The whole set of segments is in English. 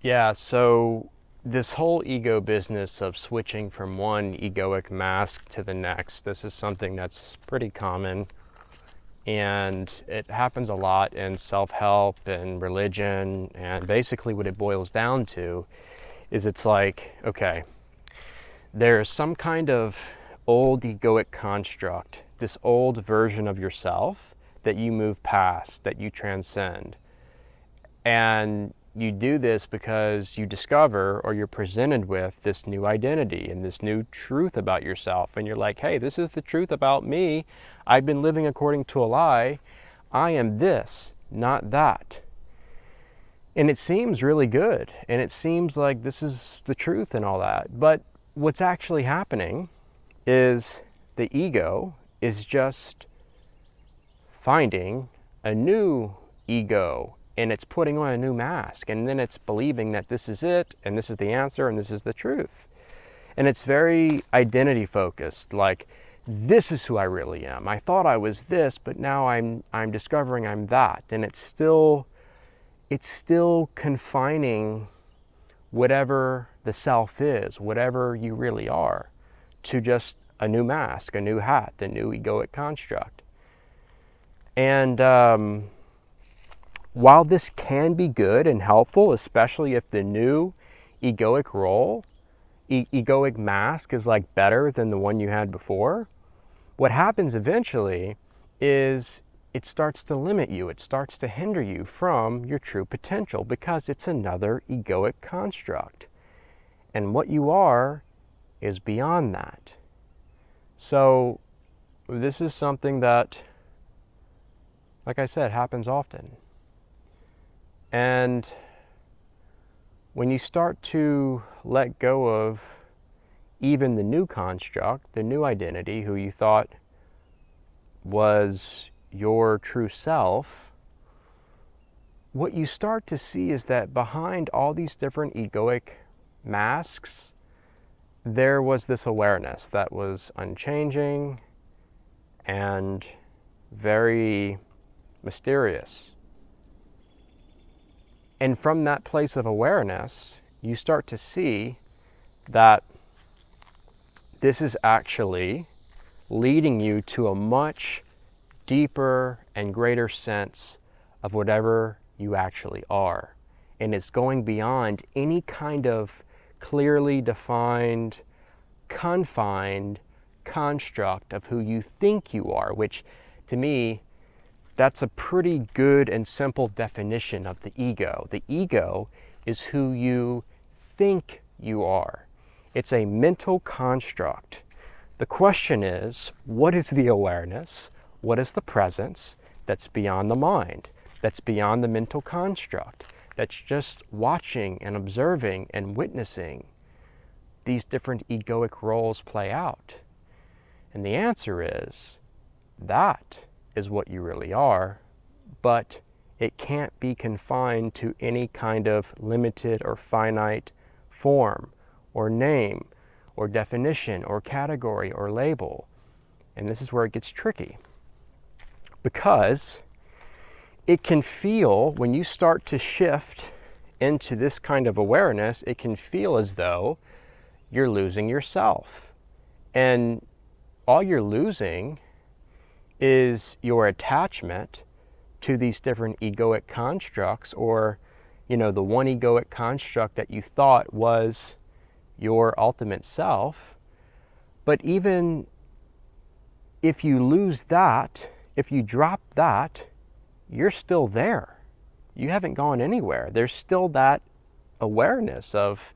Yeah, so this whole ego business of switching from one egoic mask to the next, this is something that's pretty common, and it happens a lot in self-help and religion. And basically what it boils down to is it's like, okay, there's some kind of old egoic construct, this old version of yourself that you move past, that you transcend. And you do this because you discover, or you're presented with, this new identity and this new truth about yourself. And you're like, hey, this is the truth about me. I've been living according to a lie. I am this, not that. And it seems really good. And it seems like this is the truth and all that. But what's actually happening is the ego is just finding a new ego, and it's putting on a new mask, and then it's believing that this is it, and this is the answer, and this is the truth. And it's very identity focused, like, this is who I really am. I thought I was this, but now I'm discovering I'm that. And it's still confining whatever the self is, whatever you really are, to just a new mask, a new hat, a new egoic construct. And while this can be good and helpful, especially if the new egoic role, egoic mask is like better than the one you had before, what happens eventually is it starts to limit you. It starts to hinder you from your true potential because it's another egoic construct. And what you are is beyond that. So this is something that, like I said, happens often. And when you start to let go of even the new construct, the new identity, who you thought was your true self, what you start to see is that behind all these different egoic masks, there was this awareness that was unchanging and very mysterious. And from that place of awareness, you start to see that this is actually leading you to a much deeper and greater sense of whatever you actually are. And it's going beyond any kind of clearly defined, confined construct of who you think you are, which to me, that's a pretty good and simple definition of the ego. The ego is who you think you are. It's a mental construct. The question is, what is the awareness? What is the presence that's beyond the mind, that's beyond the mental construct, that's just watching and observing and witnessing these different egoic roles play out? And the answer is, that is what you really are, but it can't be confined to any kind of limited or finite form or name or definition or category or label. And this is where it gets tricky, because it can feel, when you start to shift into this kind of awareness, it can feel as though you're losing yourself. And all you're losing is your attachment to these different egoic constructs, or, the one egoic construct that you thought was your ultimate self. But even if you lose that, if you drop that, you're still there. You haven't gone anywhere. There's still that awareness of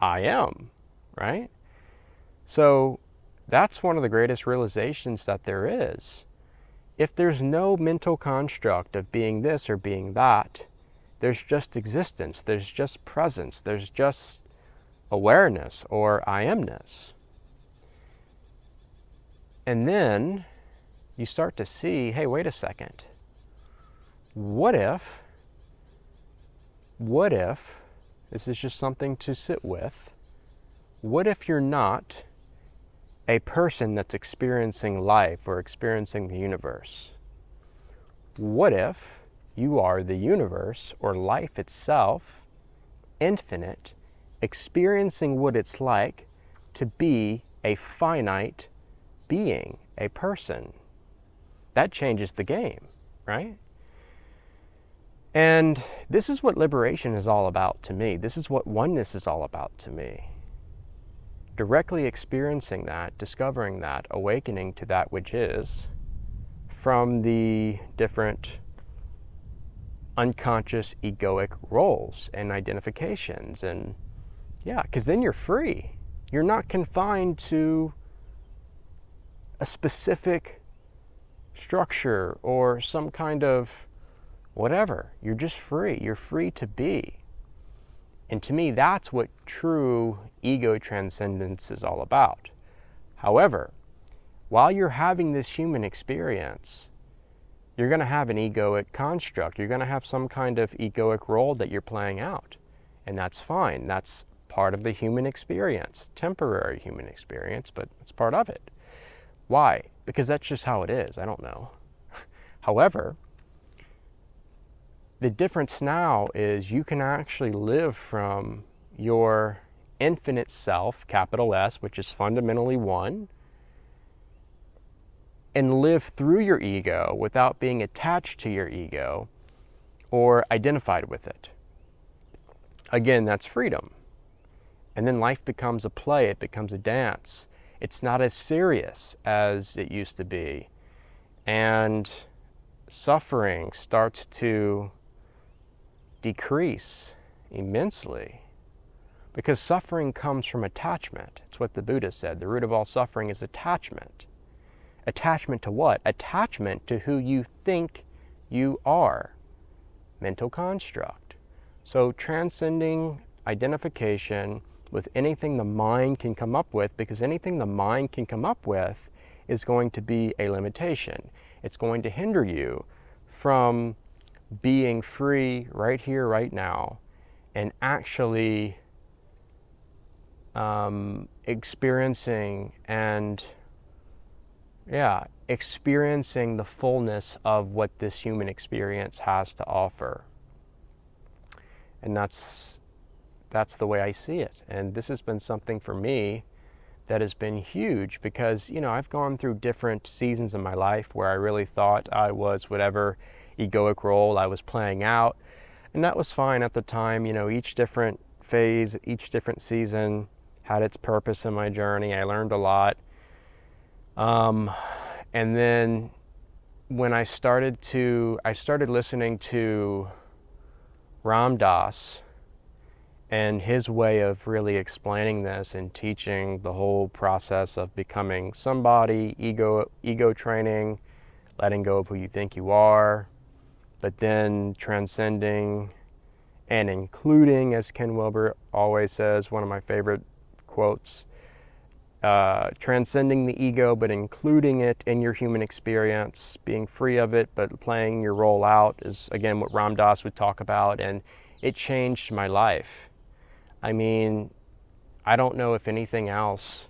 I am, right? So that's one of the greatest realizations that there is. If there's no mental construct of being this or being that, there's just existence, there's just presence, there's just awareness or I amness. And then you start to see, hey, wait a second. What if, this is just something to sit with, what if you're not a person that's experiencing life or experiencing the universe? What if you are the universe or life itself, infinite, experiencing what it's like to be a finite being, a person. That changes the game, right? And this is what liberation is all about to me. This is what oneness is all about to me. Directly experiencing that, discovering that, awakening to that which is, from the different unconscious egoic roles and identifications. And yeah, because then you're free. You're not confined to a specific structure or some kind of whatever. You're just free. You're free to be. And to me, that's what true ego transcendence is all about. However, while you're having this human experience, you're going to have an egoic construct. You're going to have some kind of egoic role that you're playing out. And that's fine. That's part of the human experience, temporary human experience, but it's part of it. Why? Because that's just how it is. I don't know. However, the difference now is you can actually live from your infinite self, capital S, which is fundamentally one, and live through your ego without being attached to your ego or identified with it. Again, that's freedom. And then life becomes a play, it becomes a dance. It's not as serious as it used to be. And suffering starts to decrease immensely, because suffering comes from attachment. It's what the Buddha said. The root of all suffering is attachment. Attachment to what? Attachment to who you think you are. Mental construct. So transcending identification with anything the mind can come up with, because anything the mind can come up with is going to be a limitation. It's going to hinder you from being free right here, right now, and actually experiencing the fullness of what this human experience has to offer. And that's the way I see it. And this has been something for me that has been huge, because, I've gone through different seasons in my life where I really thought I was whatever egoic role I was playing out. And that was fine at the time. Each different phase, each different season had its purpose in my journey. I learned a lot. And then when I started listening to Ram Dass and his way of really explaining this and teaching the whole process of becoming somebody, ego training, letting go of who you think you are, but then transcending and including, as Ken Wilber always says, one of my favorite quotes, transcending the ego but including it in your human experience, being free of it but playing your role out, is again what Ram Dass would talk about. And it changed my life. I mean, I don't know if anything else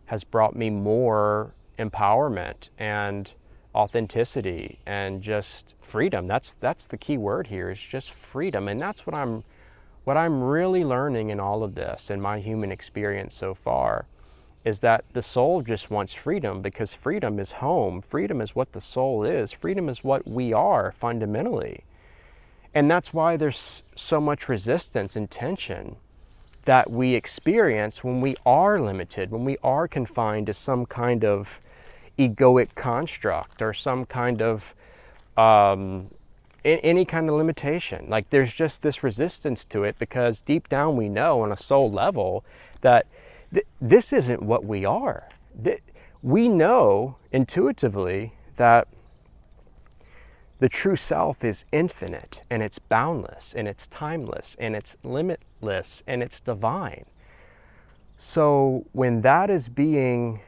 has brought me more empowerment and authenticity and just freedom. That's the key word here, is just freedom. And that's what I'm really learning in all of this, in my human experience so far, is that the soul just wants freedom, because freedom is home. Freedom is what the soul is. Freedom is what we are fundamentally. And that's why there's so much resistance and tension that we experience when we are limited, when we are confined to some kind of egoic construct or some kind of any kind of limitation. Like, there's just this resistance to it, because deep down we know on a soul level that this isn't what we are. We know intuitively that the true self is infinite, and it's boundless, and it's timeless, and it's limitless, and it's divine. So when that is being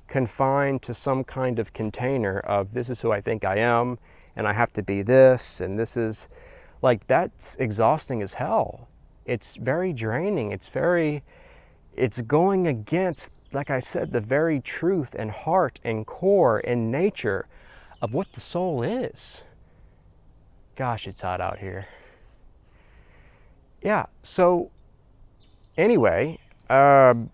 confined to some kind of container of, this is who I think I am, and I have to be this, and this is, like, that's exhausting as hell. It's very draining. It's going against, like I said, the very truth and heart and core and nature of what the soul is. Gosh, it's hot out here. yeah, so anyway, that's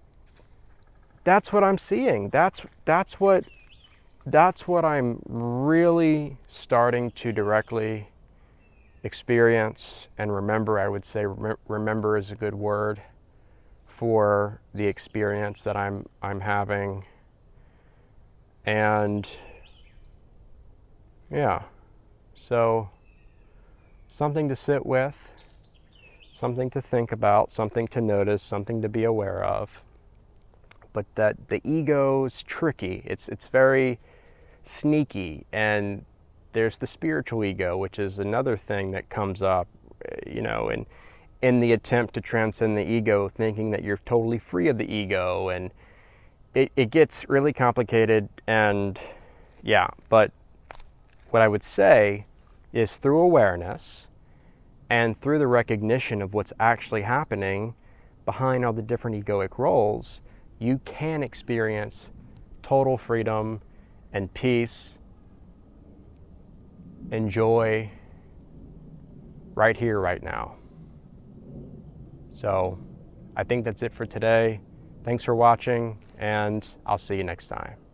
what I'm seeing. That's what I'm really starting to directly experience and remember. I would say remember is a good word for the experience that I'm having. And yeah, so something to sit with, something to think about, something to notice, something to be aware of. But that the ego is tricky. It's very sneaky, and there's the spiritual ego, which is another thing that comes up, in the attempt to transcend the ego, thinking that you're totally free of the ego, and it gets really complicated. And yeah, but what I would say is through awareness and through the recognition of what's actually happening behind all the different egoic roles, you can experience total freedom and peace and joy right here, right now. So I think that's it for today. Thanks for watching, and I'll see you next time.